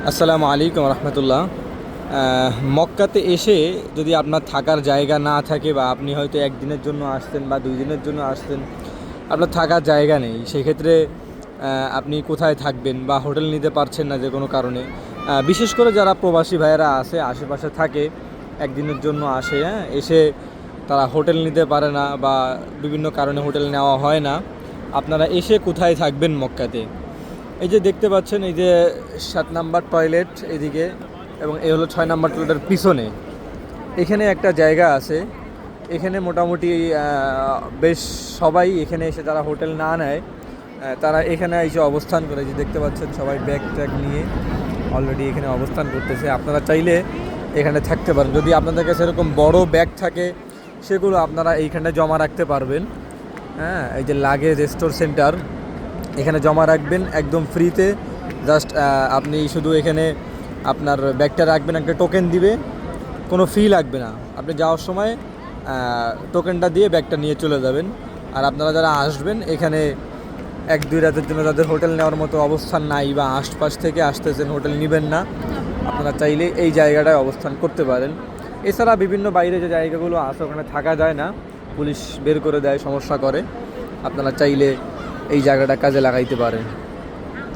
আসসালামু আলাইকুম রহমতুল্লাহ। মক্কাতে এসে যদি আপনার থাকার জায়গা না থাকে বা আপনি হয়তো একদিনের জন্য আসছেন বা 2 দিনের জন্য আসছেন, আপনার থাকার জায়গা নেই, সেক্ষেত্রে আপনি কোথায় থাকবেন বা হোটেল নিতে পারছেন না যে কোনো কারণে, বিশেষ করে যারা প্রবাসী ভাইয়েরা আছে আশেপাশে থাকে, একদিনের জন্য আসে, এসে তারা হোটেল নিতে পারে না বা বিভিন্ন কারণে হোটেল নেওয়া হয় না, আপনারা এসে কোথায় থাকবেন মক্কাতে? এই যে দেখতে পাচ্ছেন, এই যে 7 নাম্বার টয়লেট এদিকে, এবং এই হলো 6 নাম্বার টয়লেটের পিছনে, এখানে একটা জায়গা আছে। এখানে মোটামুটি বেশ সবাই এখানে এসে, যারা হোটেল না নেয় তারা এখানে এসে অবস্থান করে। যে দেখতে পাচ্ছেন সবাই ব্যাগ ট্যাগ নিয়ে অলরেডি এখানে অবস্থান করতেছে। আপনারা চাইলে এখানে থাকতে পারেন, যদি আপনাদের কাছে এরকম বড় ব্যাগ থাকে সেগুলো আপনারা এইখানে জমা রাখতে পারবেন। হ্যাঁ, এই যে লাগেজ স্টোর সেন্টার, এখানে জমা রাখবেন একদম ফ্রিতে। জাস্ট আপনি শুধু এখানে আপনার ব্যাগটা রাখবেন, একটা টোকেন দিবে, কোনো ফি লাগবে না। আপনি যাওয়ার সময় টোকেনটা দিয়ে ব্যাগটা নিয়ে চলে যাবেন। আর আপনারা যারা আসবেন এখানে 1-2 রাতের জন্য, যাদের হোটেল নেওয়ার মতো অবস্থান নাই বা আশপাশ থেকে আসতেছেন হোটেল নেবেন না, আপনারা চাইলে এই জায়গাটায় অবস্থান করতে পারেন। এছাড়া বিভিন্ন বাইরে যে জায়গাগুলো আছে ওখানে থাকা যায় না, পুলিশ বের করে দেয়, সমস্যা করে। আপনারা চাইলে এই জায়গাটা কাজে লাগাইতে পারেন।